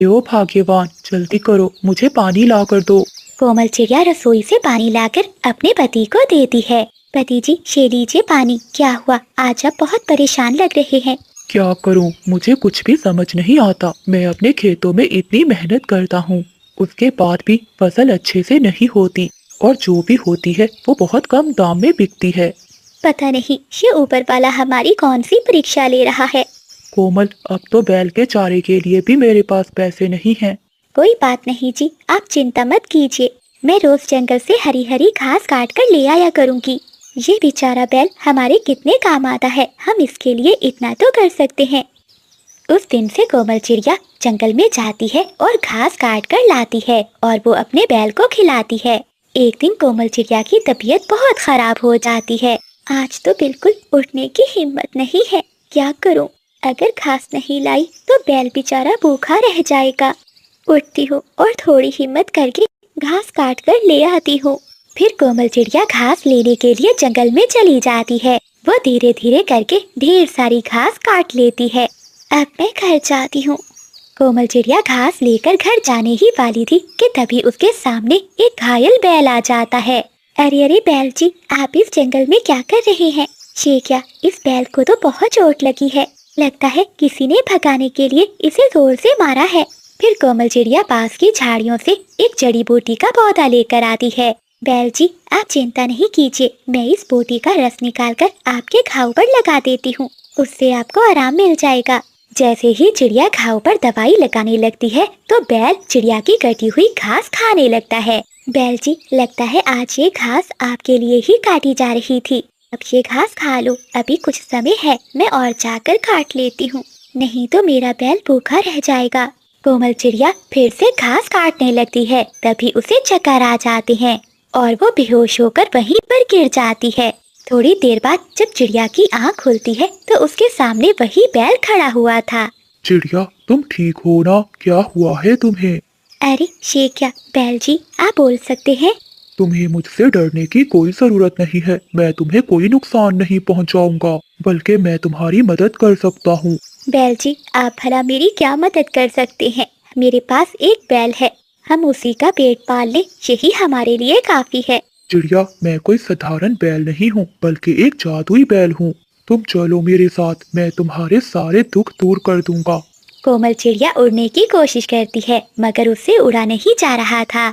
ओ भाग्यवान, जल्दी करो, मुझे पानी ला कर दो। कोमल चिड़िया रसोई से पानी लाकर अपने पति को देती है। पति जी, ये लीजिए पानी। क्या हुआ, आज आप बहुत परेशान लग रहे हैं। क्या करूं, मुझे कुछ भी समझ नहीं आता। मैं अपने खेतों में इतनी मेहनत करता हूं, उसके बाद भी फसल अच्छे से नहीं होती, और जो भी होती है वो बहुत कम दाम में बिकती है। पता नहीं ये ऊपर वाला हमारी कौन सी परीक्षा ले रहा है। कोमल, अब तो बैल के चारे के लिए भी मेरे पास पैसे नहीं हैं। कोई बात नहीं जी, आप चिंता मत कीजिए। मैं रोज जंगल से हरी हरी घास काट कर ले आया करूंगी। ये बेचारा बैल हमारे कितने काम आता है, हम इसके लिए इतना तो कर सकते हैं। उस दिन से कोमल चिड़िया जंगल में जाती है और घास काट कर लाती है और वो अपने बैल को खिलाती है। एक दिन कोमल चिड़िया की तबीयत बहुत खराब हो जाती है। आज तो बिल्कुल उठने की हिम्मत नहीं है। क्या करूं? अगर घास नहीं लाई तो बैल बेचारा भूखा रह जाएगा। उठती हूँ और थोड़ी हिम्मत करके घास काट कर ले आती हूँ। फिर कोमल चिड़िया घास लेने के लिए जंगल में चली जाती है। वो धीरे धीरे करके ढेर सारी घास काट लेती है। अब मैं घर जाती हूँ। कोमल चिड़िया घास लेकर घर जाने ही वाली थी कि तभी उसके सामने एक घायल बैल आ जाता है। अरे अरे बैल जी, आप इस जंगल में क्या कर रहे हैं? ये क्या, इस बैल को तो बहुत चोट लगी है। लगता है किसी ने भगाने के लिए इसे जोर से मारा है। फिर कोमल चिड़िया पास की झाड़ियों से एक जड़ी बूटी का पौधा लेकर आती है। बैल जी, आप चिंता नहीं कीजिए, मैं इस बूटी का रस निकालकर आपके घाव पर लगा देती हूँ, उससे आपको आराम मिल जाएगा। जैसे ही चिड़िया घाव पर दवाई लगाने लगती है तो बैल चिड़िया की कटी हुई घास खाने लगता है। बैल जी, लगता है आज ये घास आपके लिए ही काटी जा रही थी। अब ये घास खा लो, अभी कुछ समय है, मैं और जाकर काट लेती हूँ, नहीं तो मेरा बैल भूखा रह जाएगा। कोमल चिड़िया फिर से घास काटने लगती है। तभी उसे चक्कर आ जाते हैं और वो बेहोश होकर वहीं पर गिर जाती है। थोड़ी देर बाद जब चिड़िया की आंख खुलती है तो उसके सामने वही बैल खड़ा हुआ था। चिड़िया, तुम ठीक हो ना? क्या हुआ है तुम्हें? अरे ये क्या बैल जी, आप बोल सकते हैं। तुम्हें मुझसे डरने की कोई जरूरत नहीं है। मैं तुम्हें कोई नुकसान नहीं पहुंचाऊंगा, बल्कि मैं तुम्हारी मदद कर सकता हूँ। बैल जी, आप भला मेरी क्या मदद कर सकते हैं? मेरे पास एक बैल है, हम उसी का पेट पाल लें, यही हमारे लिए काफी है। चिड़िया, मैं कोई साधारण बैल नहीं हूँ, बल्कि एक जादुई बैल हूँ। तुम चलो मेरे साथ, मैं तुम्हारे सारे दुख दूर कर दूंगा। कोमल चिड़िया उड़ने की कोशिश करती है मगर उससे उड़ा नहीं जा रहा था।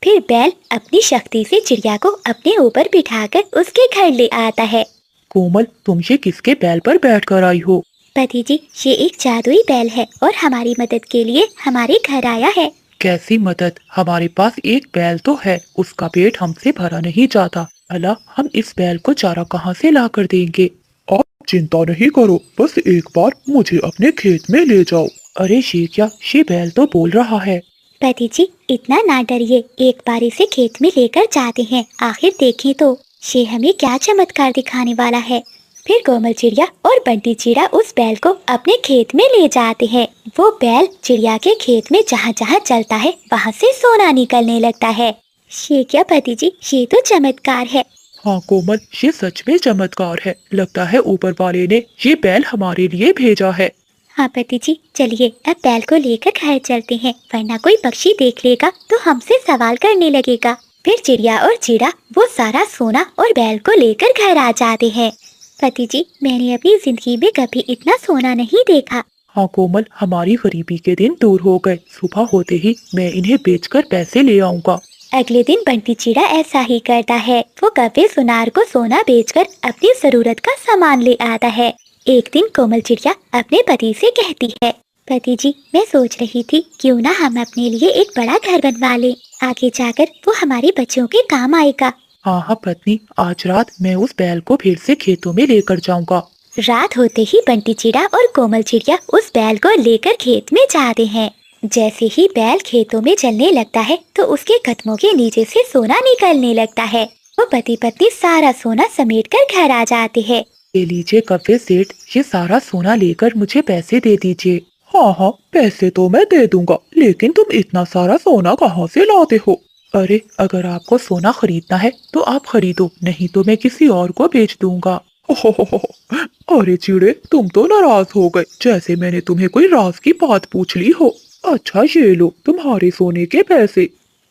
फिर बैल अपनी शक्ति से चिड़िया को अपने ऊपर बिठाकर उसके घर ले आता है। कोमल, तुम ये किसके बैल पर बैठकर आई हो? पति जी, ये एक जादुई बैल है और हमारी मदद के लिए हमारे घर आया है। कैसी मदद? हमारे पास एक बैल तो है, उसका पेट हमसे भरा नहीं जाता। भला हम इस बैल को चारा कहाँ से ला कर देंगे? आप चिंता नहीं करो, बस एक बार मुझे अपने खेत में ले जाओ। अरे ये क्या, ये बैल तो बोल रहा है। पति जी, इतना ना डरिए, एक बार इसे खेत में लेकर जाते हैं, आखिर देखें तो ये हमें क्या चमत्कार दिखाने वाला है। फिर कोमल चिड़िया और बंटी चिड़ा उस बैल को अपने खेत में ले जाते हैं। वो बैल चिड़िया के खेत में जहाँ जहाँ चलता है वहाँ से सोना निकलने लगता है। ये क्या पति जी, ये तो चमत्कार है। हाँ कोमल, ये सच में चमत्कार है। लगता है ऊपर वाले ने ये बैल हमारे लिए भेजा है। हाँ पति जी, चलिए अब बैल को लेकर घर चलते हैं, वरना कोई पक्षी देख लेगा तो हमसे सवाल करने लगेगा। फिर चिड़िया और चिड़ा वो सारा सोना और बैल को लेकर घर आ जाते हैं। पति जी, मैंने अपनी जिंदगी में कभी इतना सोना नहीं देखा। हाँ कोमल, हमारी गरीबी के दिन दूर हो गए। सुबह होते ही मैं इन्हें बेचकर पैसे ले आऊंगा। अगले दिन बंटी चिड़ा ऐसा ही करता है। वो कभी सुनार को सोना बेचकर अपनी जरूरत का सामान ले आता है। एक दिन कोमल चिड़िया अपने पति से कहती है, पति जी, मैं सोच रही थी क्यों ना हम अपने लिए एक बड़ा घर बनवा लें, आगे जाकर वो हमारे बच्चों के काम आएगा। हाँ हाँ पत्नी, आज रात मैं उस बैल को फिर से खेतों में लेकर जाऊंगा। रात होते ही बंटी चिड़ा और कोमल चिड़िया उस बैल को लेकर खेत में जाते हैं। जैसे ही बैल खेतों में चलने लगता है तो उसके कदमों के नीचे से सोना निकलने लगता है। वो पति पत्नी सारा सोना समेटकर घर आ जाते हैं। ले लीजिए कब्बे सेठ, ये सारा सोना लेकर मुझे पैसे दे दीजिए। हाँ हाँ, पैसे तो मैं दे दूंगा, लेकिन तुम इतना सारा सोना कहाँ से लाते हो? अरे, अगर आपको सोना खरीदना है तो आप खरीदो, नहीं तो मैं किसी और को बेच दूंगा। अरे चिड़े, तुम तो नाराज हो गए, जैसे मैंने तुम्हें कोई राज की बात पूछ ली हो। अच्छा ये लो तुम्हारे सोने के पैसे।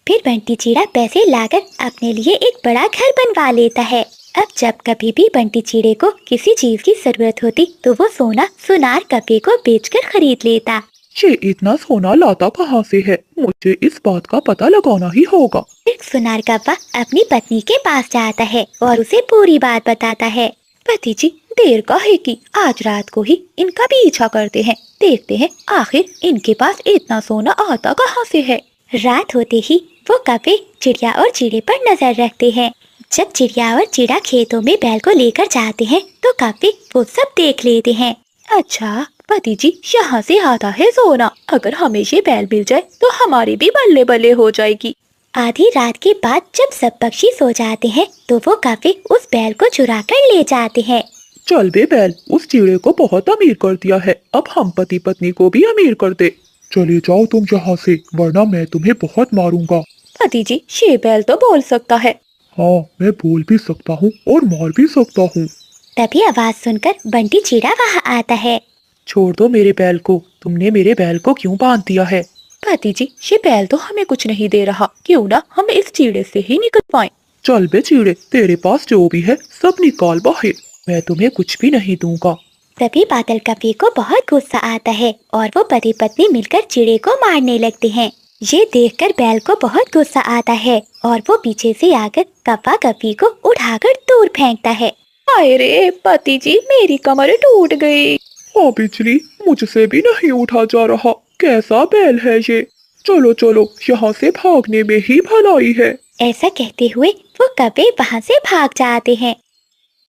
फिर बंटी चिड़ा पैसे लाकर अपने लिए एक बड़ा घर बनवा लेता है। अब जब कभी भी बंटी चिड़े को किसी चीज की जरूरत होती तो वो सोना सुनार कपे को बेचकर खरीद लेता। ये इतना सोना लाता कहाँ से है, मुझे इस बात का पता लगाना ही होगा। फिर सुनार कप्पा अपनी पत्नी के पास जाता है और उसे पूरी बात बताता है। पति जी, देर का है कि आज रात को ही इनका पीछा करते हैं, देखते हैं आखिर इनके पास इतना सोना आता कहाँ से है। रात होते ही वो कपे चिड़िया और चिड़े पर नजर रखते हैं। जब चिड़िया और चिड़ा खेतों में बैल को लेकर जाते हैं तो कपे वो सब देख लेते हैं। अच्छा पति जी, यहाँ से आता है सोना, अगर हमें ये बैल मिल जाए तो हमारी भी बल्ले बल्ले हो जाएगी। आधी रात के बाद जब सब पक्षी सो जाते हैं तो वो कपे उस बैल को चुरा कर ले जाते हैं। चल बे बैल, उस चिड़े को बहुत अमीर कर दिया है, अब हम पति पत्नी को भी अमीर कर दे। चले जाओ तुम यहाँ से, वरना मैं तुम्हें बहुत मारूंगा। पति जी, ये बैल तो बोल सकता है। हाँ, मैं बोल भी सकता हूँ और मार भी सकता हूँ। तभी आवाज सुनकर बंटी चिड़ा वहाँ आता है। छोड़ दो मेरे बैल को, तुमने मेरे बैल को क्यों बांध दिया है? पति जी, ये बैल तो हमें कुछ नहीं दे रहा, क्यों ना हम इस चिड़े से ही निकल पाएं। चल बे चिड़े, तेरे पास जो भी है सब निकाल बाहर, मैं तुम्हें कुछ भी नहीं दूंगा। तभी बादल कपे को बहुत गुस्सा आता है और वो पति पत्नी मिलकर चिड़े को मारने लगते हैं। ये देखकर बैल को बहुत गुस्सा आता है और वो पीछे से आकर कप्पा कपी को उठाकर दूर फेंकता है। हाय रे पति जी, मेरी कमर टूट गई। हाँ बिजली, मुझसे भी नहीं उठा जा रहा, कैसा बैल है ये। चलो चलो, यहाँ से भागने में ही भलाई है। ऐसा कहते हुए वो कपे वहाँ से भाग जाते हैं।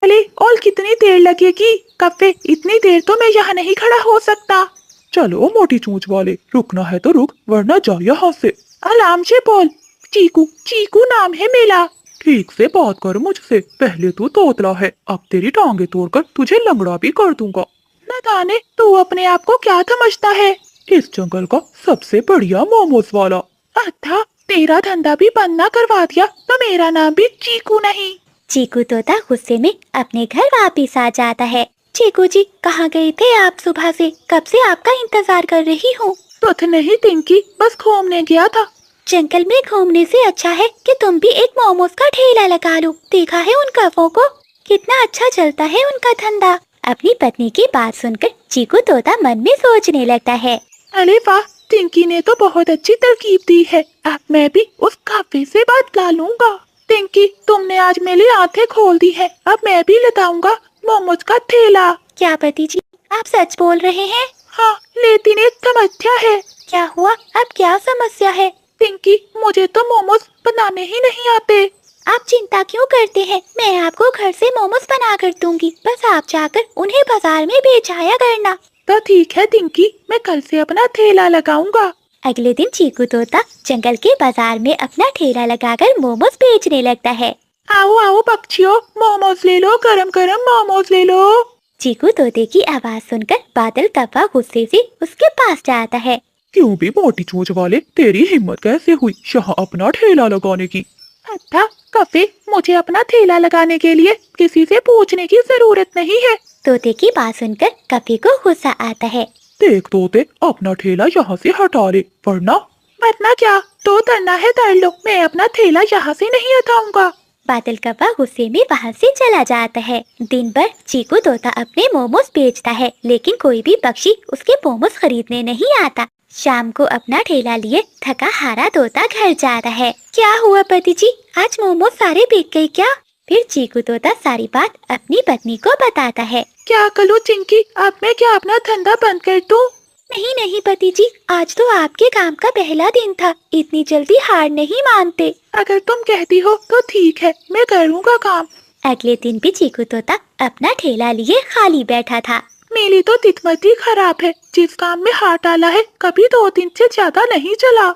अरे और कितनी देर लगेगी? कप्पे, इतनी देर तो मैं यहाँ नहीं खड़ा हो सकता। चलो मोटी चोंच वाले, रुकना है तो रुक, वरना जा यहाँ से। आराम से बोल, चीकू, चीकू नाम है मेरा। ठीक से बात कर मुझसे, पहले तू तोतला है, अब तेरी टांगे तोड़कर तुझे लंगड़ा भी कर दूंगा। न जाने तू अपने आप को क्या समझता है, इस जंगल का सबसे बढ़िया मोमोज वाला। अच्छा, तेरा धंधा भी बंद ना करवा दिया तो मेरा नाम भी चीकू नहीं। चीकू तोता गुस्से में अपने घर वापिस आ जाता है। चीकू जी, कहाँ गए थे आप सुबह से? कब से आपका इंतजार कर रही हूँ। कुछ नहीं टिंकी, बस घूमने गया था। जंगल में घूमने से अच्छा है कि तुम भी एक मोमोज का ठेला लगा लो। देखा है उन कफों को, कितना अच्छा चलता है उनका धंधा। अपनी पत्नी की बात सुनकर चीकू तोता मन में सोचने लगता है। अरे वाह, टिंकी ने तो बहुत अच्छी तरकीब दी है, अब मैं भी उस काफे से बदला लूंगा। टिंकी, तुमने आज मेरी आंखें खोल दी है, अब मैं भी लगाऊंगा मोमोज का ठेला। क्या पति जी, आप सच बोल रहे हैं? हाँ, लेकिन एक समस्या है। क्या हुआ? अब क्या समस्या है? टिंकी, मुझे तो मोमोज बनाने ही नहीं आते। आप चिंता क्यों करते हैं, मैं आपको घर से मोमोज बना कर दूंगी, बस आप जाकर उन्हें बाजार में बेचाया करना। तो ठीक है टिंकी, मैं कल से अपना ठेला लगाऊंगा। अगले दिन चीकू तोता जंगल के बाजार में अपना ठेला लगाकर मोमोज बेचने लगता है। आओ आओ पक्षियों, मोमोज ले लो, गरम गरम मोमोज ले लो। चीकू तोते की आवाज सुनकर बादल कप्पा गुस्से से उसके पास जाता है। क्यों भी मोटी चोंच वाले, तेरी हिम्मत कैसे हुई यहाँ अपना ठेला लगाने की? अच्छा कप्पे, मुझे अपना ठेला लगाने के लिए किसी से पूछने की जरूरत नहीं है। तोते की बात सुनकर कप्पे को गुस्सा आता है। देख तोते, अपना ठेला यहाँ से हटा ले, वरना क्या, तो डरना है डर लो, मैं अपना ठेला यहाँ से नहीं हटाऊंगा। बादल कप्पा गुस्से में वहाँ से चला जाता है। दिन भर चीकू तोता अपने मोमोज बेचता है, लेकिन कोई भी पक्षी उसके मोमोज खरीदने नहीं आता। शाम को अपना ठेला लिए थका हारा तोता घर जाता है। क्या हुआ पति जी, आज मोमोज सारे बिक गए क्या? फिर चीकू तोता सारी बात अपनी पत्नी को बताता है। क्या करूं चिंकी, अब मैं क्या अपना धंधा बंद कर दूं? नहीं नहीं पति जी, आज तो आपके काम का पहला दिन था, इतनी जल्दी हार नहीं मानते। अगर तुम कहती हो तो ठीक है, मैं करूँगा काम। अगले दिन भी चीकू तोता अपना ठेला लिए खाली बैठा था। मेरी तो किस्मत ही खराब है, जिस काम में हाथ डाला है कभी 2 दिन से ज्यादा नहीं चला।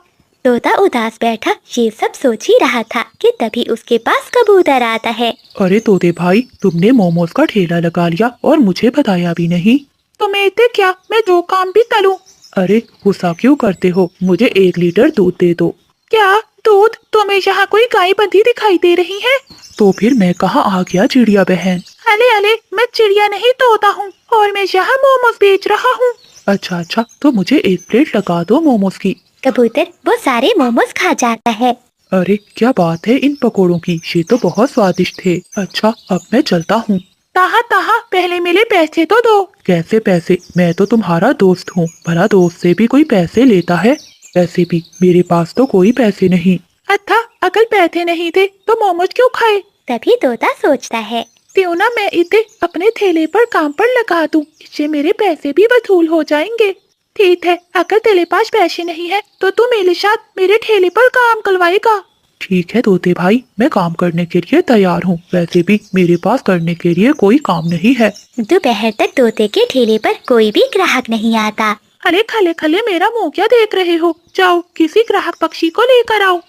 तोता उदास बैठा ये सब सोच ही रहा था कि तभी उसके पास कबूतर आता है। अरे तोते भाई, तुमने मोमोज का ठेला लगा लिया और मुझे बताया भी नहीं। तुम्हें इतने क्या, मैं जो काम भी करूं। अरे गुस्सा क्यों करते हो, मुझे 1 लीटर दूध दे दो। क्या दूध? तुम्हें यहाँ कोई गाय बंधी दिखाई दे रही है? तो फिर मैं कहाँ आ गया चिड़िया बहन। अले अले, मैं चिड़िया नहीं तोता हूँ और मैं यहाँ मोमोज बेच रहा हूँ। अच्छा अच्छा, तो मुझे एक प्लेट लगा दो मोमोज की। कबूतर वो सारे मोमोज खा जाता है। अरे क्या बात है इन पकोड़ों की, ये तो बहुत स्वादिष्ट थे। अच्छा अब मैं चलता हूँ। ताहा ताहा, पहले मेरे पैसे तो दो। कैसे पैसे? मैं तो तुम्हारा दोस्त हूँ, भला दोस्त से भी कोई पैसे लेता है? वैसे भी मेरे पास तो कोई पैसे नहीं। अच्छा, अगर पैसे नहीं थे तो मोमोज क्यों खाए? तभी तोता सोचता है, क्यों ना मैं इसे अपने ठेले पर काम पर लगा दूं, इससे मेरे पैसे भी वसूल हो जाएंगे। ठीक है, अगर तेरे पास पैसे नहीं है तो तू मेरे साथ मेरे ठेले पर काम करवाएगा। ठीक है तोते भाई, मैं काम करने के लिए तैयार हूँ। वैसे भी मेरे पास करने के लिए कोई काम नहीं है। दोपहर तक तोते के ठेले पर कोई भी ग्राहक नहीं आता। अरे खले खले, मेरा मुंह क्या देख रहे हो? जाओ किसी ग्राहक पक्षी को लेकर आओ।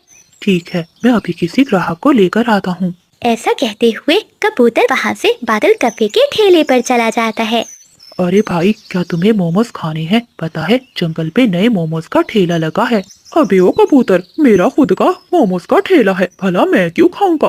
ठीक है, मैं अभी किसी ग्राहक को लेकर आता हूँ। ऐसा कहते हुए कबूतर वहाँ से बादल कप्पे के ठेले पर चला जाता है। अरे भाई, क्या तुम्हें मोमोज खाने हैं? पता है जंगल पे नए मोमोज का ठेला लगा है। अबे ओ कबूतर, मेरा खुद का मोमोज का ठेला है, भला मैं क्यों खाऊंगा?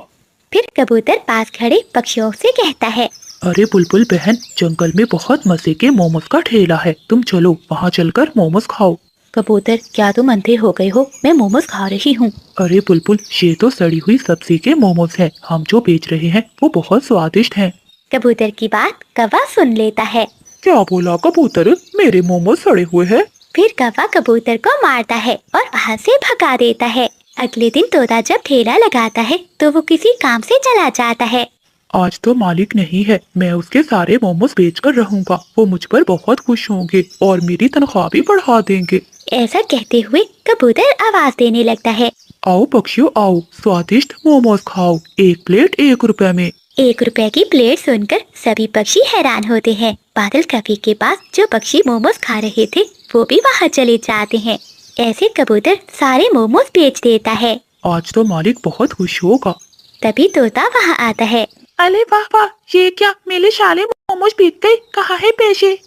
फिर कबूतर पास खड़े पक्षियों से कहता है, अरे बुलबुल बहन, जंगल में बहुत मजे के मोमोज का ठेला है, तुम चलो वहाँ चलकर मोमोज खाओ। कबूतर क्या तुम अंधे हो गए हो? मैं मोमोज खा रही हूँ। अरे बुलबुल, ये तो सड़ी हुई सब्जी के मोमोज हैं, हम जो बेच रहे हैं वो बहुत स्वादिष्ट हैं। कबूतर की बात कौवा सुन लेता है। क्या बोला कबूतर? मेरे मोमोज सड़े हुए हैं? फिर कौवा कबूतर को मारता है और वहाँ से भगा देता है। अगले दिन तोता जब ठेला लगाता है तो वो किसी काम से चला जाता है। आज तो मालिक नहीं है, मैं उसके सारे मोमोज बेच कर रहूंगा। वो मुझ पर बहुत खुश होंगे और मेरी तनख्वाह भी बढ़ा देंगे। ऐसा कहते हुए कबूतर आवाज देने लगता है, आओ पक्षियों आओ, स्वादिष्ट मोमोज खाओ, एक प्लेट 1 रुपए में। 1 रुपए की प्लेट सुनकर सभी पक्षी हैरान होते हैं। बादल कभी के पास जो पक्षी मोमोज खा रहे थे वो भी वहाँ चले जाते हैं। ऐसे कबूतर सारे मोमोज बेच देता है। आज तो मालिक बहुत खुश होगा। तभी तोता वहाँ आता है। अरे वाह वाह, ये क्या, मेरे सारे मोमोज बिक गए, कहाँ है पैसे?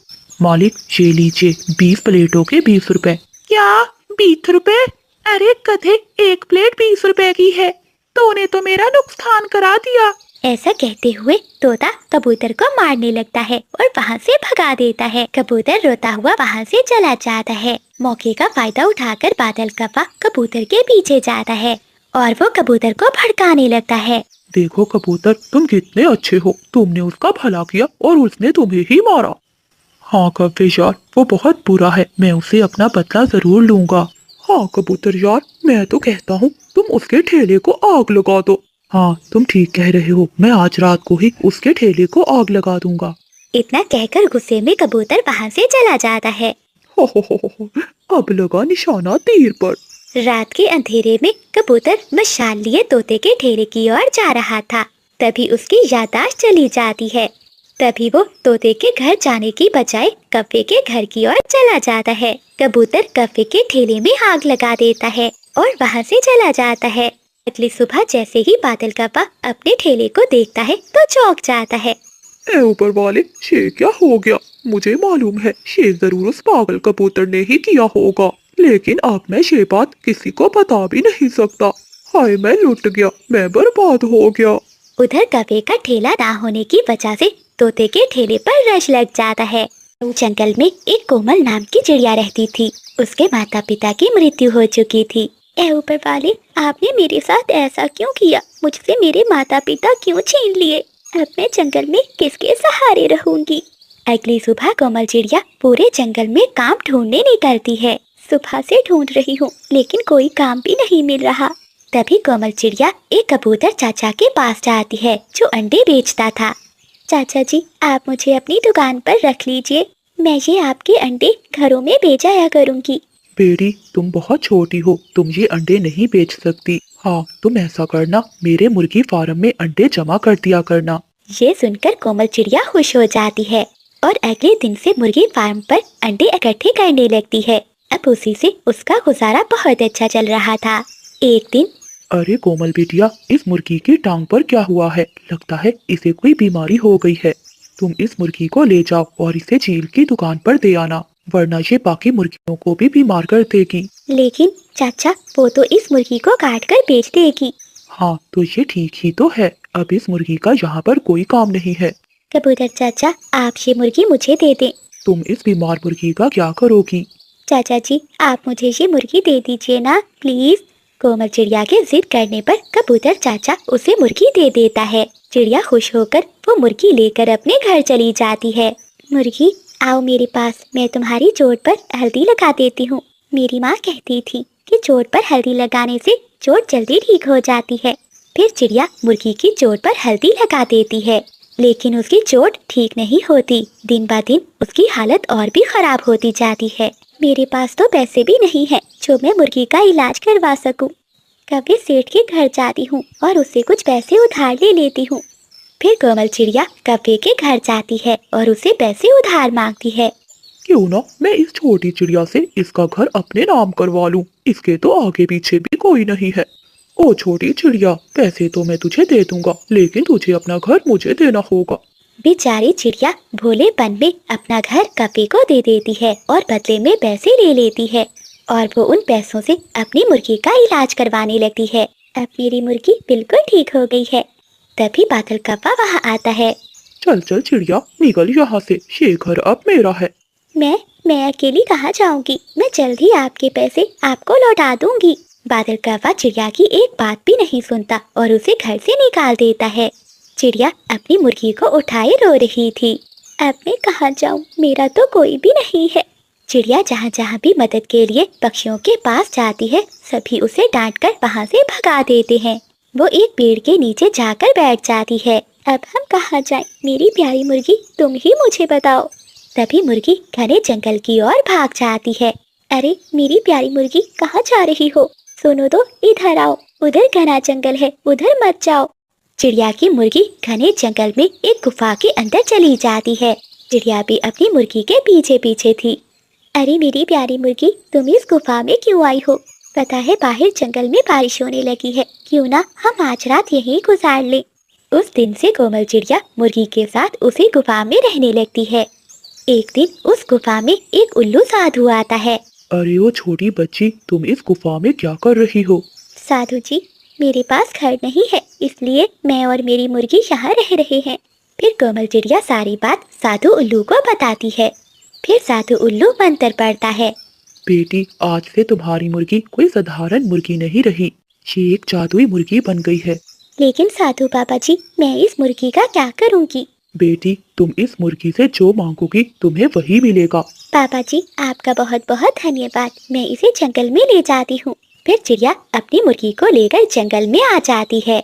मालिक ये लीजिए, 20 प्लेटों के 20 रुपए। क्या 20 रुपए? अरे गधे, एक प्लेट 20 रुपए की है, तूने तो मेरा नुकसान करा दिया। ऐसा कहते हुए तोता कबूतर को मारने लगता है और वहाँ से भगा देता है। कबूतर रोता हुआ वहाँ से चला जाता है। मौके का फायदा उठाकर बादल कौवा कबूतर के पीछे जाता है और वो कबूतर को भड़काने लगता है। देखो कबूतर, तुम कितने अच्छे हो, तुमने उसका भला किया और उसने तुम्हें ही मारा। हाँ कौवे यार, वो बहुत बुरा है, मैं उसे अपना बदला जरूर लूंगा। हाँ कबूतर यार, मैं तो कहता हूँ तुम उसके ठेले को आग लगा दो। हाँ तुम ठीक कह रहे हो, मैं आज रात को ही उसके ठेले को आग लगा दूंगा। इतना कहकर गुस्से में कबूतर वहाँ से चला जाता है। हो, अब लगा निशाना तीर पर। रात के अंधेरे में कबूतर मशाल लिए तोते के ठेले की ओर जा रहा था। तभी उसकी याददाश्त चली जाती है। तभी वो तोते के घर जाने की बजाय कौवे के घर की ओर चला जाता है। कबूतर कौवे के ठेले में आग लगा देता है और वहाँ से चला जाता है। अगली सुबह जैसे ही बादल कौवा अपने ठेले को देखता है तो चौंक जाता है। ए ऊपर वाले, ये क्या हो गया? मुझे मालूम है ये जरूर उस पागल कबूतर ने ही किया होगा, लेकिन अब मैं ये बात किसी को बता भी नहीं सकता। हाय मैं लुट गया, मैं बर्बाद हो गया। उधर कौवे का ठेला ना होने की वजह से तोते के ठेले पर रश लग जाता है। जंगल में एक कोमल नाम की चिड़िया रहती थी। उसके माता पिता की मृत्यु हो चुकी थी। ए ऊपर वाले, आपने मेरे साथ ऐसा क्यों किया? मुझसे मेरे माता पिता क्यों छीन लिए? अब मैं जंगल में किसके सहारे रहूंगी? अगली सुबह कोमल चिड़िया पूरे जंगल में काम ढूंढने निकलती है। सुबह से ढूंढ रही हूँ लेकिन कोई काम भी नहीं मिल रहा। तभी कोमल चिड़िया एक कबूतर चाचा के पास जाती है जो अंडे बेचता था। चाचा जी, आप मुझे अपनी दुकान पर रख लीजिए, मैं ये आपके अंडे घरों में बेचाया करूँगी। बेटी, तुम बहुत छोटी हो, तुम ये अंडे नहीं बेच सकती। हाँ तुम ऐसा करना, मेरे मुर्गी फार्म में अंडे जमा कर दिया करना। ये सुनकर कोमल चिड़िया खुश हो जाती है और अगले दिन से मुर्गी फार्म पर अंडे इकट्ठे करने लगती है। अब उसी से उसका गुजारा बहुत अच्छा चल रहा था। एक दिन, अरे कोमल बेटिया, इस मुर्गी की टांग पर क्या हुआ है? लगता है इसे कोई बीमारी हो गई है। तुम इस मुर्गी को ले जाओ और इसे झील की दुकान पर दे आना, वरना ये बाकी मुर्गियों को भी बीमार कर देगी। लेकिन चाचा, वो तो इस मुर्गी को काट कर बेच देगी। हाँ तो ये ठीक ही तो है, अब इस मुर्गी का यहाँ पर कोई काम नहीं है। कबूतर चाचा, आप ये मुर्गी मुझे दे दें। तुम इस बीमार मुर्गी का क्या करोगी? चाचा जी, आप मुझे ये मुर्गी दे दीजिए ना प्लीज। कोमल चिड़िया के जिद करने पर कबूतर चाचा उसे मुर्गी दे देता है। चिड़िया खुश होकर वो मुर्गी लेकर अपने घर चली जाती है। मुर्गी, आओ मेरे पास, मैं तुम्हारी चोट पर हल्दी लगा देती हूँ। मेरी माँ कहती थी कि चोट पर हल्दी लगाने से चोट जल्दी ठीक हो जाती है। फिर चिड़िया मुर्गी की चोट पर हल्दी लगा देती है, लेकिन उसकी चोट ठीक नहीं होती। दिन ब दिन उसकी हालत और भी खराब होती जाती है। मेरे पास तो पैसे भी नहीं है जो मैं मुर्गी का इलाज करवा सकूं। कभी सेठ के घर जाती हूँ और उससे कुछ पैसे उधार ले लेती हूँ। फिर कोमल चिड़िया कव्वे के घर जाती है और उसे पैसे उधार मांगती है। क्यों ना मैं इस छोटी चिड़िया से इसका घर अपने नाम करवा लूं। इसके तो आगे पीछे भी कोई नहीं है। ओ छोटी चिड़िया, पैसे तो मैं तुझे दे दूंगा, लेकिन तुझे अपना घर मुझे देना होगा। बेचारी चिड़िया भोलेपन में अपना घर कव्वे को दे देती है और बदले में पैसे ले लेती है, और वो उन पैसों से अपनी मुर्गी का इलाज करवाने लगती है। अब मेरी मुर्गी बिल्कुल ठीक हो गई है। तभी बादल कव्वा वहाँ आता है। चल चल चिड़िया, निकल यहाँ से, ये घर अब मेरा है। मैं अकेली कहाँ जाऊंगी? मैं जल्द ही आपके पैसे आपको लौटा दूंगी। बादल कव्वा चिड़िया की एक बात भी नहीं सुनता और उसे घर से निकाल देता है। चिड़िया अपनी मुर्गी को उठाए रो रही थी। अब मैं कहाँ जाऊँ? मेरा तो कोई भी नहीं है। चिड़िया जहाँ जहाँ भी मदद के लिए पक्षियों के पास जाती है, सभी उसे डांटकर वहाँ से भगा देते हैं। वो एक पेड़ के नीचे जाकर बैठ जाती है। अब हम कहाँ जाएं? मेरी प्यारी मुर्गी, तुम ही मुझे बताओ। तभी मुर्गी घने जंगल की ओर भाग जाती है। अरे मेरी प्यारी मुर्गी, कहाँ जा रही हो? सुनो तो, इधर आओ। उधर घना जंगल है, उधर मत जाओ। चिड़िया की मुर्गी घने जंगल में एक गुफा के अंदर चली जाती है। चिड़िया भी अपनी मुर्गी के पीछे पीछे थी। अरे मेरी प्यारी मुर्गी, तुम इस गुफा में क्यों आई हो? पता है बाहर जंगल में बारिश होने लगी है, क्यों ना हम आज रात यहीं गुजार लें। उस दिन से कोमल चिड़िया मुर्गी के साथ उसी गुफा में रहने लगती है। एक दिन उस गुफा में एक उल्लू साधु आता है। अरे वो छोटी बच्ची, तुम इस गुफा में क्या कर रही हो? साधु जी, मेरे पास घर नहीं है, इसलिए मैं और मेरी मुर्गी यहाँ रह रहे हैं। फिर कोमल चिड़िया सारी बात साधु उल्लू को बताती है। फिर साधु उल्लू मंत्र पढ़ता है। बेटी, आज से तुम्हारी मुर्गी कोई साधारण मुर्गी नहीं रही, ये एक जादुई मुर्गी बन गई है। लेकिन साधु बाबा जी, मैं इस मुर्गी का क्या करूँगी? बेटी, तुम इस मुर्गी से जो मांगोगी तुम्हें वही मिलेगा। पापा जी, आपका बहुत बहुत धन्यवाद। मैं इसे जंगल में ले जाती हूँ। फिर चिड़िया अपनी मुर्गी को लेकर जंगल में आ जाती है।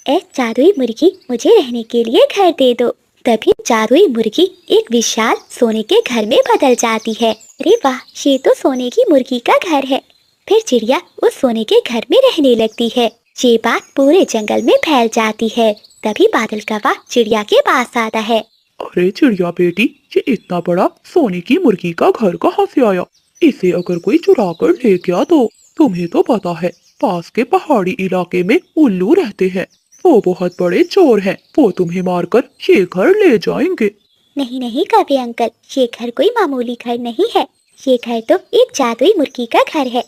ए जादुई मुर्गी, मुझे रहने के लिए घर दे दो। तभी जादुई मुर्गी एक विशाल सोने के घर में बदल जाती है। अरे वाह, ये तो सोने की मुर्गी का घर है। फिर चिड़िया उस सोने के घर में रहने लगती है। ये बात पूरे जंगल में फैल जाती है। तभी बादल कव्वा चिड़िया के पास आता है। अरे चिड़िया बेटी, ये इतना बड़ा सोने की मुर्गी का घर कहाँ से आया? इसे अगर कोई चुरा कर ले गया तो तुम्हें तो पता है पास के पहाड़ी इलाके में उल्लू रहते हैं। वो बहुत बड़े चोर हैं, वो तुम्हें मारकर ये घर ले जाएंगे। नहीं नहीं कव्वे अंकल, ये घर कोई मामूली घर नहीं है। ये घर तो एक जादुई मुर्गी का घर है।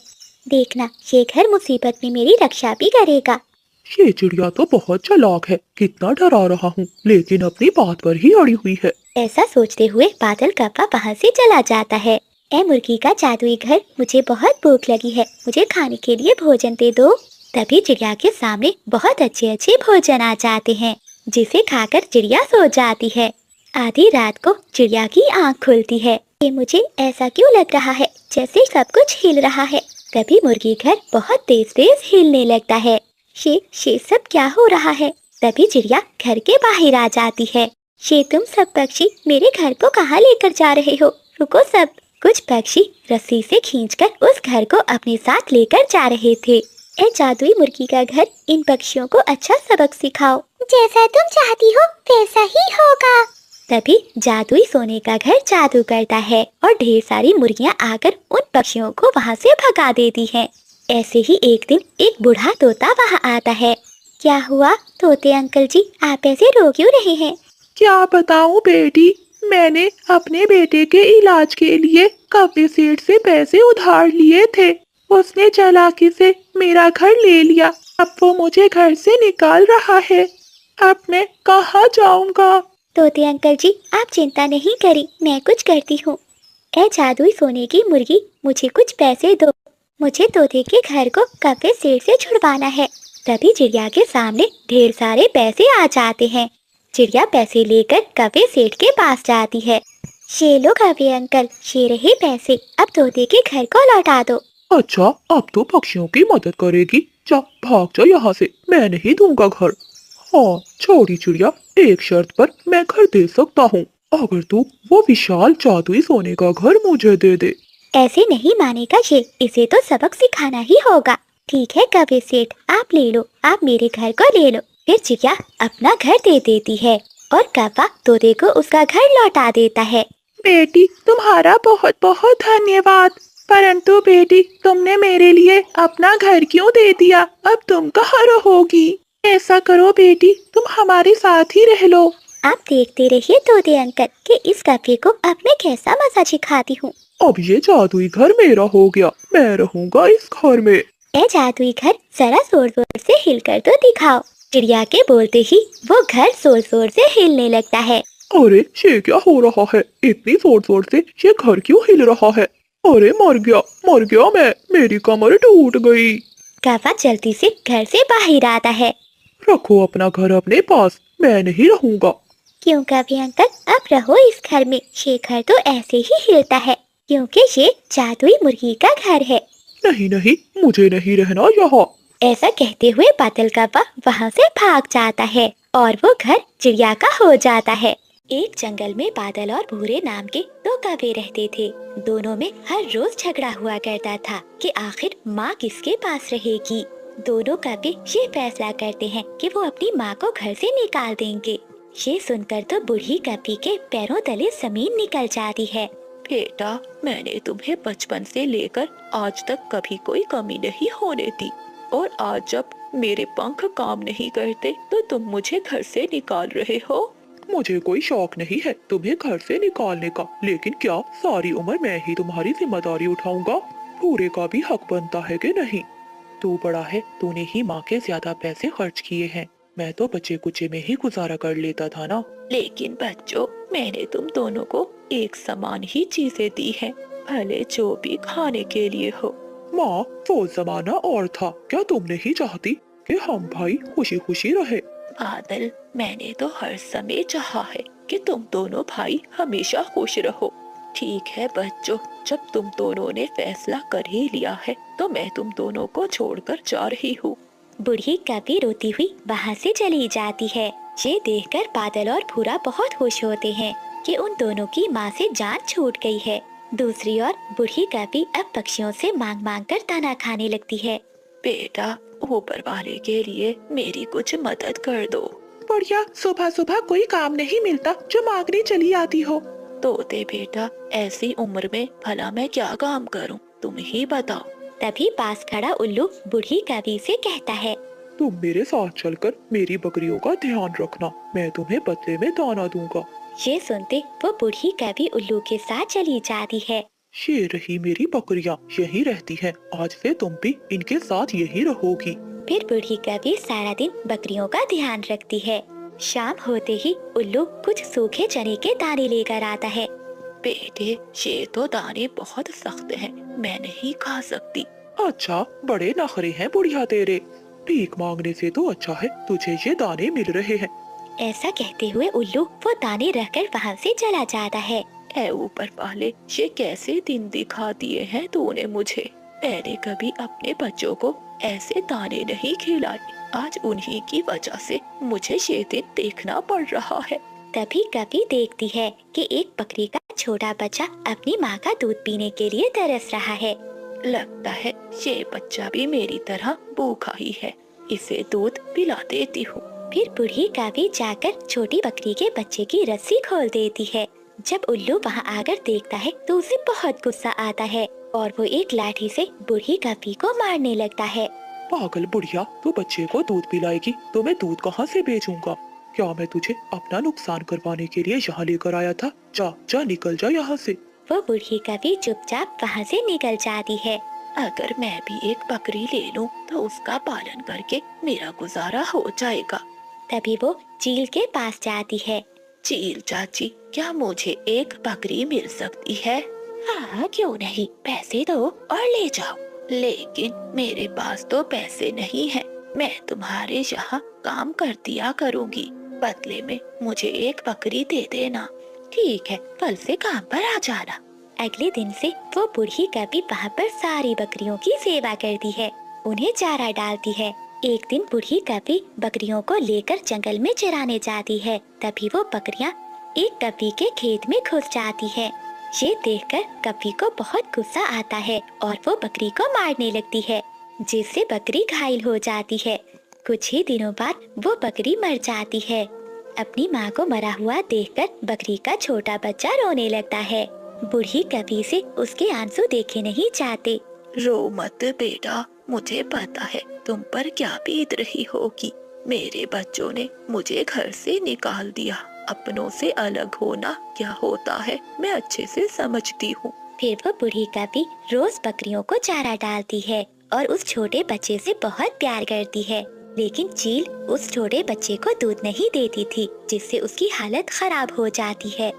देखना, ये घर मुसीबत में मेरी रक्षा भी करेगा। ये चिड़िया तो बहुत चालाक है, कितना डरा रहा हूँ, लेकिन अपनी बात पर ही अड़ी हुई है। ऐसा सोचते हुए बादल कव्वा वहाँ से चला जाता है। ए मुर्गी का जादुई घर, मुझे बहुत भूख लगी है, मुझे खाने के लिए भोजन दे दो। तभी चिड़िया के सामने बहुत अच्छे अच्छे भोजन आ जाते हैं, जिसे खाकर चिड़िया सो जाती है। आधी रात को चिड़िया की आँख खुलती है। ये मुझे ऐसा क्यों लग रहा है जैसे सब कुछ हिल रहा है। तभी मुर्गी घर बहुत तेज तेज हिलने लगता है। ये सब क्या हो रहा है? तभी चिड़िया घर के बाहर आ जाती है। ये तुम सब पक्षी मेरे घर को कहाँ लेकर जा रहे हो? रुको सब। कुछ पक्षी रस्सी से खींचकर उस घर को अपने साथ लेकर जा रहे थे। ए जादुई मुर्गी का घर, इन पक्षियों को अच्छा सबक सिखाओ। जैसा तुम चाहती हो वैसा ही होगा। तभी जादुई सोने का घर जादू करता है और ढेर सारी मुर्गियां आकर उन पक्षियों को वहां से भगा देती हैं। ऐसे ही एक दिन एक बूढ़ा तोता वहां आता है। क्या हुआ तोते अंकल जी, आप ऐसे रो क्यों रहे हैं? क्या बताऊं बेटी, मैंने अपने बेटे के इलाज के लिए कव्वे सेठ से पैसे उधार लिए थे। उसने चालाकी से मेरा घर ले लिया। अब वो मुझे घर से निकाल रहा है। अब मैं कहाँ जाऊंगा? तोते अंकल जी, आप चिंता नहीं करें, मैं कुछ करती हूँ। ए जादुई सोने की मुर्गी, मुझे कुछ पैसे दो। मुझे तोते के घर को कफे सेठ से छुड़वाना है। तभी चिड़िया के सामने ढेर सारे पैसे आ जाते हैं। चिड़िया पैसे लेकर कफे सेठ के पास जाती है। ये लो कफे अंकल, ये रहे पैसे, अब तोते के घर को लौटा दो। अच्छा, अब तो पक्षियों की मदद करेगी। जा, भाग जा यहाँ से, मैं नहीं दूंगा घर। हाँ, छोटी चिड़िया, एक शर्त पर मैं घर दे सकता हूँ, अगर तू वो विशाल जादुई सोने का घर मुझे दे दे। ऐसे नहीं मानेगा ये, इसे तो सबक सिखाना ही होगा। ठीक है कफे सेठ, आप ले लो, आप मेरे घर को ले लो। फिर चिड़िया अपना घर दे देती है और कौवा तोते को उसका घर लौटा देता है। बेटी, तुम्हारा बहुत बहुत धन्यवाद। परंतु बेटी, तुमने मेरे लिए अपना घर क्यों दे दिया? अब तुम कहाँ रहोगी? ऐसा करो बेटी, तुम हमारे साथ ही रह लो। आप देखते रहिए तोते अंकल कि इस कफे को अब मैं कैसा मजा सिखाती हूँ। अब ये जादुई घर मेरा हो गया, मैं रहूंगा इस घर में। ए जादुई घर, जरा जोर जोर से हिलकर तो दिखाओ। चिड़िया के बोलते ही वो घर जोर जोर से हिलने लगता है। अरे, ये क्या हो रहा है? इतनी जोर जोर से ये घर क्यों हिल रहा है? अरे, मर गया मैं, मेरी कमर टूट गई। कौवा जल्दी से घर से बाहर आता है। रखो अपना घर अपने पास, मैं नहीं रहूंगा। क्यों कवि अंकल, अब रहो इस घर में। ये घर तो ऐसे ही हिलता है क्योंकि ये जादुई मुर्गी का घर है। नहीं नहीं, मुझे नहीं रहना यहाँ। ऐसा कहते हुए बादल कौवा वहाँ से भाग जाता है और वो घर चिड़िया का हो जाता है। एक जंगल में बादल और भूरे नाम के दो कौवे रहते थे। दोनों में हर रोज झगड़ा हुआ करता था कि आखिर माँ किसके पास रहेगी। दोनों कौवे ये फैसला करते हैं कि वो अपनी माँ को घर से निकाल देंगे। ये सुनकर तो बूढ़ी कौवी के पैरों तले जमीन निकल जाती है। बेटा, मैंने तुम्हें बचपन से लेकर आज तक कभी कोई कमी नहीं होने दी, और आज जब मेरे पंख काम नहीं करते तो तुम मुझे घर से निकाल रहे हो। मुझे कोई शौक नहीं है तुम्हें घर से निकालने का, लेकिन क्या सारी उम्र मैं ही तुम्हारी जिम्मेदारी उठाऊंगा? पूरे का भी हक बनता है कि नहीं? तू बड़ा है, तूने ही माँ के ज्यादा पैसे खर्च किए हैं। मैं तो बच्चे कुचे में ही गुजारा कर लेता था ना। लेकिन बच्चों, मैंने तुम दोनों को एक समान ही चीजें दी हैं, भले जो भी खाने के लिए हो। माँ, वो जमाना और था, क्या तुम नहीं चाहती कि हम भाई खुशी खुशी रहे? बादल, मैंने तो हर समय चाहा है कि तुम दोनों भाई हमेशा खुश रहो। ठीक है बच्चों, जब तुम दोनों ने फैसला कर ही लिया है तो मैं तुम दोनों को छोड़कर जा रही हूँ। बूढ़ी कौवी रोती हुई वहाँ से चली जाती है। ये देखकर बादल और भूरा बहुत खुश होते हैं कि उन दोनों की माँ से जान छूट गई है। दूसरी ओर बूढ़ी कौवी अब पक्षियों से मांग मांग कर दाना खाने लगती है। बेटा, ऊपर वाले के लिए मेरी कुछ मदद कर दो। बढ़िया, सुबह सुबह कोई काम नहीं मिलता जो मांगने चली आती हो। तोते बेटा, ऐसी उम्र में भला मैं क्या काम करूं, तुम ही बताओ। तभी पास खड़ा उल्लू बूढ़ी कौवी से कहता है, तुम मेरे साथ चलकर मेरी बकरियों का ध्यान रखना, मैं तुम्हें बदले में दाना दूंगा। ये सुनते वो बूढ़ी कौवी उल्लू के साथ चली जाती है। ये रही मेरी बकरियां, यही रहती हैं। आज से तुम भी इनके साथ यही रहोगी। फिर बूढ़ी कौवी सारा दिन बकरियों का ध्यान रखती है। शाम होते ही उल्लू कुछ सूखे चने के दाने लेकर आता है। बेटे, ये तो दाने बहुत सख्त हैं, मैं नहीं खा सकती। अच्छा, बड़े नखरे हैं बुढ़िया तेरे। भीख मांगने से तो अच्छा है तुझे ये दाने मिल रहे हैं। ऐसा कहते हुए उल्लू वो दाने रखकर वहाँ से चला जाता है। ऐ ऊपर वाले, ये कैसे दिन दिखा दिए हैं तूने मुझे। मैंने कभी अपने बच्चों को ऐसे दाने नहीं खिलाए, आज उन्हीं की वजह से मुझे ये दिन देखना पड़ रहा है। तभी कौवी देखती है कि एक बकरी का छोटा बच्चा अपनी माँ का दूध पीने के लिए तरस रहा है। लगता है ये बच्चा भी मेरी तरह भूखा ही है, इसे दूध पिला देती हूँ। फिर बूढ़ी कौवी जाकर छोटी बकरी के बच्चे की रस्सी खोल देती है। जब उल्लू वहाँ आकर देखता है तो उसे बहुत गुस्सा आता है और वो एक लाठी से बूढ़ी कौवी को मारने लगता है। पागल बुढ़िया, तू बच्चे को दूध पिलाएगी तो मैं दूध कहाँ से बेचूंगा? क्या मैं तुझे अपना नुकसान करवाने के लिए यहाँ लेकर आया था? जा जा, निकल जा यहाँ से। वो बूढ़ी कौवी चुपचाप वहाँ से निकल जाती है। अगर मैं भी एक बकरी ले लूं तो उसका पालन करके मेरा गुजारा हो जाएगा। तभी वो झील के पास जाती है। चील चाची, क्या मुझे एक बकरी मिल सकती है? हाँ, क्यों नहीं, पैसे दो और ले जाओ। लेकिन मेरे पास तो पैसे नहीं है। मैं तुम्हारे यहाँ काम कर दिया करूँगी, बदले में मुझे एक बकरी दे देना। ठीक है, कल से काम पर आ जाना। अगले दिन से वो बूढ़ी कभी वहाँ पर सारी बकरियों की सेवा करती है, उन्हें चारा डालती है। एक दिन बूढ़ी कभी बकरियों को लेकर जंगल में चराने जाती है। तभी वो बकरियाँ एक कभी के खेत में घुस जाती है। ये देखकर कभी को बहुत गुस्सा आता है और वो बकरी को मारने लगती है, जिससे बकरी घायल हो जाती है। कुछ ही दिनों बाद वो बकरी मर जाती है। अपनी माँ को मरा हुआ देखकर बकरी का छोटा बच्चा रोने लगता है। बूढ़ी कभी से उसके आंसू देखे नहीं जाते। रो मत बेटा, मुझे पता है तुम पर क्या बीत रही होगी। मेरे बच्चों ने मुझे घर से निकाल दिया। अपनों से अलग होना क्या होता है मैं अच्छे से समझती हूँ। फिर वो बूढ़ी कभी रोज बकरियों को चारा डालती है और उस छोटे बच्चे से बहुत प्यार करती है। लेकिन चील उस छोटे बच्चे को दूध नहीं देती थी, जिससे उसकी हालत खराब हो जाती है।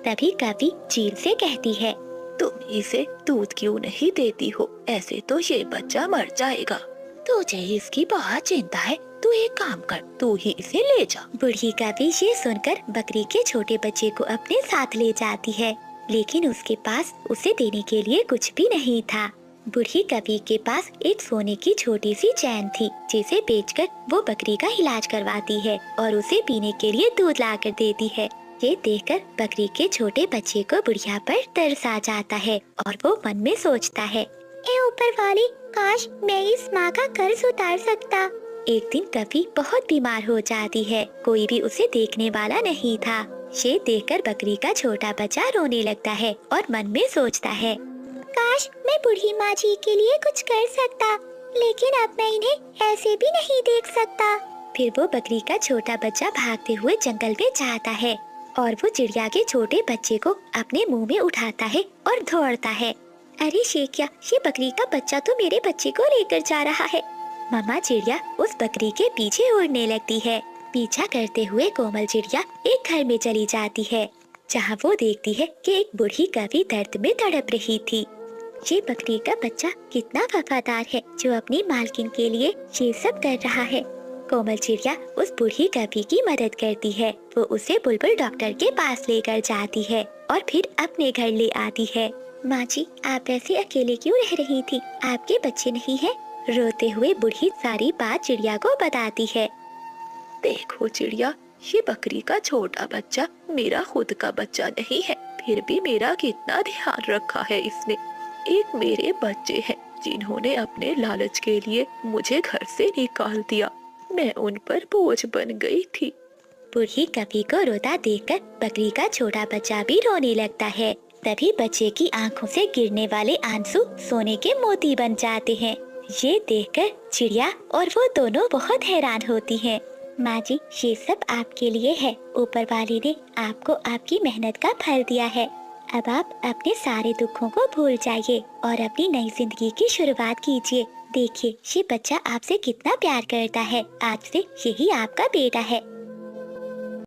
तभी कभी चील से कहती है, तुम इसे दूध क्यों नहीं देती हो? ऐसे तो ये बच्चा मर जाएगा। तुझे इसकी बहुत चिंता है, तू एक काम कर, तू ही इसे ले जा। बूढ़ी कभी ये सुनकर बकरी के छोटे बच्चे को अपने साथ ले जाती है, लेकिन उसके पास उसे देने के लिए कुछ भी नहीं था। बूढ़ी कभी के पास एक सोने की छोटी सी चैन थी, जिसे बेचकर वो बकरी का इलाज करवाती है और उसे पीने के लिए दूध ला कर देती है। ये देखकर बकरी के छोटे बच्चे को बुढ़िया पर तरस आ जाता है और वो मन में सोचता है, ए ऊपर वाले, काश मैं इस माँ का कर्ज उतार सकता। एक दिन कभी बहुत बीमार हो जाती है, कोई भी उसे देखने वाला नहीं था। ये देखकर बकरी का छोटा बच्चा रोने लगता है और मन में सोचता है, काश मैं बूढ़ी माँ जी के लिए कुछ कर सकता, लेकिन अब मैं इन्हें ऐसे भी नहीं देख सकता। फिर वो बकरी का छोटा बच्चा भागते हुए जंगल में जाता है और वो चिड़िया के छोटे बच्चे को अपने मुंह में उठाता है और दौड़ता है। अरे शेखिया, ये बकरी का बच्चा तो मेरे बच्चे को लेकर जा रहा है। मामा चिड़िया उस बकरी के पीछे उड़ने लगती है। पीछा करते हुए कोमल चिड़िया एक घर में चली जाती है, जहाँ वो देखती है कि एक बूढ़ी कभी दर्द में तड़प रही थी। ये बकरी का बच्चा कितना वफादार है, जो अपनी मालकिन के लिए ये सब कर रहा है। कोमल चिड़िया उस बूढ़ी कभी की मदद करती है। वो उसे बुलबुल डॉक्टर के पास लेकर जाती है और फिर अपने घर ले आती है। माँ जी, आप ऐसे अकेले क्यों रह रही थी? आपके बच्चे नहीं है? रोते हुए बूढ़ी सारी बात चिड़िया को बताती है। देखो चिड़िया, ये बकरी का छोटा बच्चा मेरा खुद का बच्चा नहीं है, फिर भी मेरा कितना ध्यान रखा है इसने। एक मेरे बच्चे हैं जिन्होंने अपने लालच के लिए मुझे घर से निकाल दिया। मैं उन पर बोझ बन गई थी। बूढ़ी कभी को रोता देखकर बकरी का छोटा बच्चा भी रोने लगता है। तभी बच्चे की आंखों से गिरने वाले आंसू सोने के मोती बन जाते हैं। ये देखकर चिड़िया और वो दोनों बहुत हैरान होती हैं। माँ जी, ये सब आपके लिए है। ऊपर वाले ने आपको आपकी मेहनत का फल दिया है। अब आप अपने सारे दुखों को भूल जाइए और अपनी नई जिंदगी की शुरुआत कीजिए। देखिए, ये बच्चा आपसे कितना प्यार करता है। आज से यही आपका बेटा है।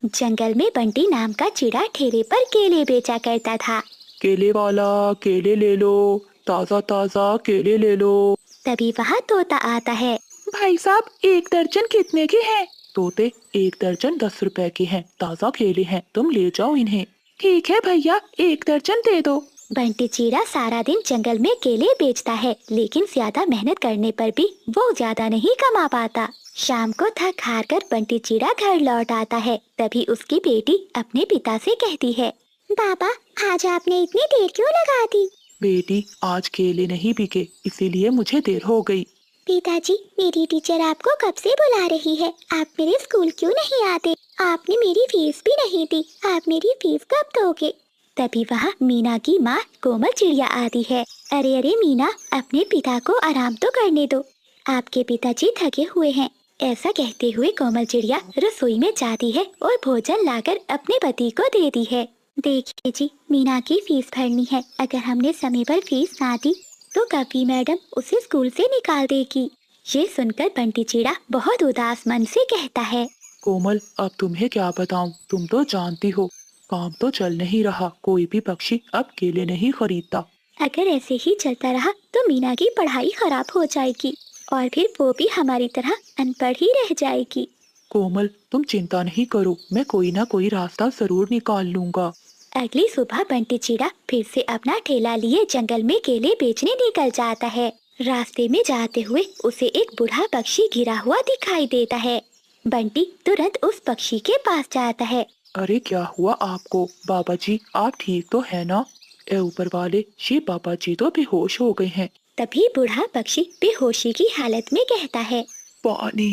जंगल में बंटी नाम का चिड़ा ठेले पर केले बेचा करता था। केले वाला, केले ले लो, ताजा ताजा केले ले लो। तभी वहाँ तोता आता है। भाई साहब, एक दर्जन कितने के हैं? तोते, एक दर्जन 10 रुपए के हैं। ताजा केले हैं, तुम ले जाओ इन्हें। ठीक है भैया, एक दर्जन दे दो। बंटी चिड़ा सारा दिन जंगल में केले बेचता है, लेकिन ज्यादा मेहनत करने पर भी वो ज्यादा नहीं कमा पाता। शाम को थक हार कर बंटी चिड़ा घर लौट आता है। तभी उसकी बेटी अपने पिता से कहती है, पापा, आज आपने इतनी देर क्यों लगा दी? बेटी, आज केले नहीं बिके, इसीलिए मुझे देर हो गई। पिताजी, मेरी टीचर आपको कब से बुला रही है। आप मेरे स्कूल क्यों नहीं आते? आपने मेरी फीस भी नहीं दी। आप मेरी फीस कब दोगे? तभी वहाँ मीना की माँ कोमल चिड़िया आती है। अरे अरे मीना, अपने पिता को आराम तो करने दो, आपके पिताजी थके हुए हैं। ऐसा कहते हुए कोमल चिड़िया रसोई में जाती है और भोजन लाकर अपने पति को देती है। देखिए जी, मीना की फीस भरनी है। अगर हमने समय पर फीस ना दी तो कभी मैडम उसे स्कूल से निकाल देगी। ये सुनकर बंटी चिड़ा बहुत उदास मन से कहता है, कोमल, अब तुम्हें क्या बताऊं, तुम तो जानती हो काम तो चल नहीं रहा, कोई भी पक्षी अब केले नहीं खरीदता। अगर ऐसे ही चलता रहा तो मीना की पढ़ाई खराब हो जाएगी और फिर वो भी हमारी तरह अनपढ़ ही रह जाएगी। कोमल, तुम चिंता नहीं करो, मैं कोई ना कोई रास्ता जरूर निकाल लूंगा। अगली सुबह बंटी चिड़ा फिर से अपना ठेला लिए जंगल में केले बेचने निकल जाता है। रास्ते में जाते हुए उसे एक बूढ़ा पक्षी गिरा हुआ दिखाई देता है। बंटी तुरंत उस पक्षी के पास जाता है। अरे क्या हुआ आपको? बाबा जी आप ठीक तो है ना? ए ऊपर वाले, ये बाबा जी तो बेहोश हो गए हैं। तभी बूढ़ा पक्षी बेहोशी की हालत में कहता है, पानी,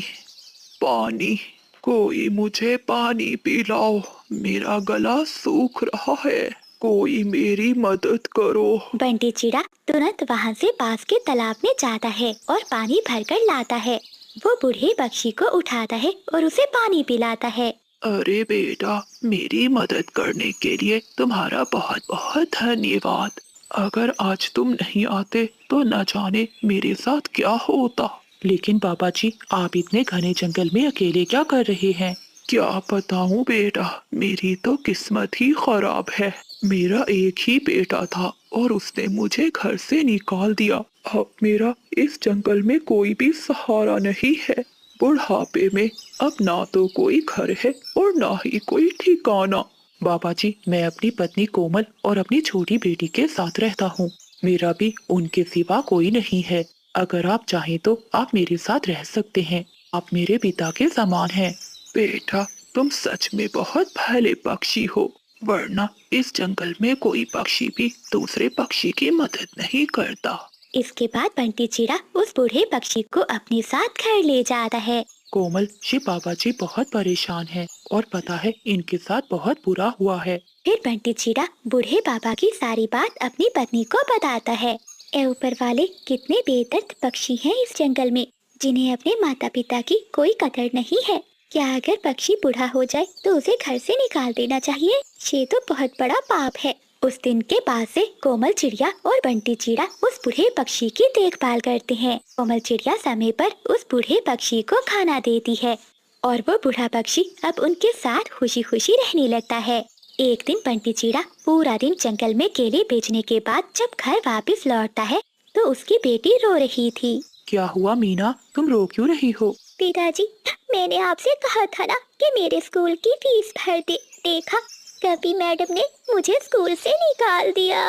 पानी, कोई मुझे पानी पिलाओ, मेरा गला सूख रहा है, कोई मेरी मदद करो। बंटी चिड़ा तुरंत वहाँ से पास के तालाब में जाता है और पानी भरकर लाता है। वो बूढ़े पक्षी को उठाता है और उसे पानी पिलाता है। अरे बेटा, मेरी मदद करने के लिए तुम्हारा बहुत बहुत धन्यवाद। अगर आज तुम नहीं आते तो न जाने मेरे साथ क्या होता। लेकिन बाबा जी, आप इतने घने जंगल में अकेले क्या कर रहे हैं? क्या बताऊं बेटा, मेरी तो किस्मत ही खराब है। मेरा एक ही बेटा था और उसने मुझे घर से निकाल दिया। अब मेरा इस जंगल में कोई भी सहारा नहीं है। बुढ़ापे में अब ना तो कोई घर है और ना ही कोई ठिकाना। बाबा जी, मैं अपनी पत्नी कोमल और अपनी छोटी बेटी के साथ रहता हूँ। मेरा भी उनके सिवा कोई नहीं है। अगर आप चाहें तो आप मेरे साथ रह सकते हैं। आप मेरे पिता के समान हैं। बेटा, तुम सच में बहुत भले पक्षी हो, वरना इस जंगल में कोई पक्षी भी दूसरे पक्षी की मदद नहीं करता। इसके बाद बंटी चिड़ा उस बूढ़े पक्षी को अपने साथ घर ले जाता है। कोमल, ये बाबा जी बहुत परेशान हैं और पता है इनके साथ बहुत बुरा हुआ है। फिर बंटी चिड़ा बूढ़े बाबा की सारी बात अपनी पत्नी को बताता है। ए ऊपर वाले, कितने बेदर्द पक्षी हैं इस जंगल में, जिन्हें अपने माता पिता की कोई कदर नहीं है। क्या अगर पक्षी बूढ़ा हो जाए तो उसे घर से निकाल देना चाहिए? ये तो बहुत बड़ा पाप है। उस दिन के बाद से कोमल चिड़िया और बंटी चिड़ा उस बूढ़े पक्षी की देखभाल करते हैं। कोमल चिड़िया समय पर उस बूढ़े पक्षी को खाना देती है और वो बूढ़ा पक्षी अब उनके साथ खुशी खुशी रहने लगता है। एक दिन बंटी चिड़ा पूरा दिन जंगल में केले बेचने के बाद जब घर वापस लौटता है तो उसकी बेटी रो रही थी। क्या हुआ मीना, तुम रो क्यों रही हो? पिताजी, मैंने आपसे कहा था ना कि मेरे स्कूल की फीस भर दे। देखा, कभी मैडम ने मुझे स्कूल से निकाल दिया।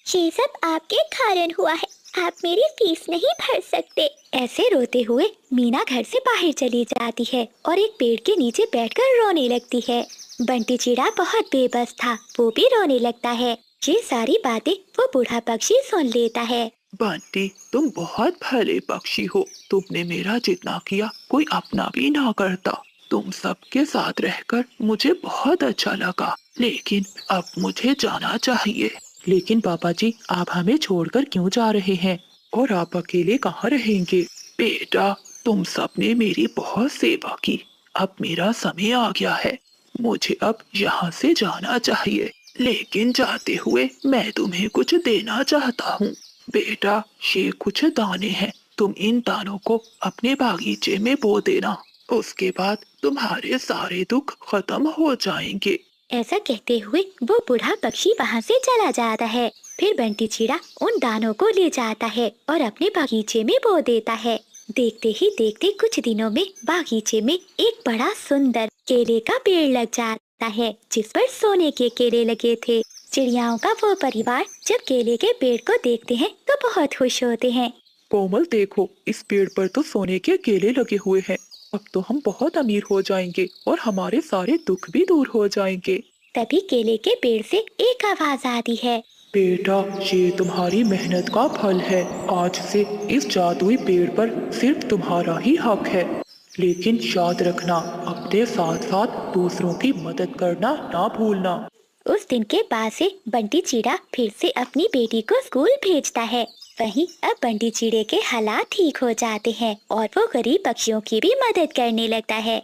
ये सब आपके कारण हुआ है, आप मेरी फीस नहीं भर सकते। ऐसे रोते हुए मीना घर से बाहर चली जाती है और एक पेड़ के नीचे बैठकर रोने लगती है। बंटी चिड़ा बहुत बेबस था, वो भी रोने लगता है। ये सारी बातें वो बूढ़ा पक्षी सुन लेता है। बंटी, तुम बहुत भले पक्षी हो, तुमने मेरा जितना किया कोई अपना भी ना करता। तुम सबके साथ रहकर मुझे बहुत अच्छा लगा, लेकिन अब मुझे जाना चाहिए। लेकिन पापा जी, आप हमें छोड़कर क्यों जा रहे हैं और आप अकेले कहाँ रहेंगे? बेटा, तुम सबने मेरी बहुत सेवा की, अब मेरा समय आ गया है, मुझे अब यहाँ से जाना चाहिए। लेकिन जाते हुए मैं तुम्हें कुछ देना चाहता हूँ। बेटा, ये कुछ दाने हैं, तुम इन दानों को अपने बागीचे में बो देना, उसके बाद तुम्हारे सारे दुख खत्म हो जाएंगे। ऐसा कहते हुए वो बूढ़ा पक्षी वहाँ से चला जाता है। फिर बंटी चिड़ा उन दानों को ले जाता है और अपने बागीचे में बो देता है। देखते ही देखते कुछ दिनों में बागीचे में एक बड़ा सुंदर केले का पेड़ लग जाता है, जिस पर सोने के केले लगे थे। चिड़ियाओं का वो परिवार जब केले के पेड़ को देखते हैं तो बहुत खुश होते हैं। कोमल देखो, इस पेड़ पर तो सोने के केले लगे हुए हैं। अब तो हम बहुत अमीर हो जाएंगे और हमारे सारे दुख भी दूर हो जाएंगे। तभी केले के पेड़ से एक आवाज आती है, बेटा, ये तुम्हारी मेहनत का फल है। आज से इस जादुई पेड़ पर सिर्फ तुम्हारा ही हक है। लेकिन याद रखना, अपने साथ साथ दूसरों की मदद करना ना भूलना। उस दिन के बाद से बंटी चिड़ा फिर से अपनी बेटी को स्कूल भेजता है। वहीं अब बंटी चिड़े के हालात ठीक हो जाते हैं और वो गरीब पक्षियों की भी मदद करने लगता है।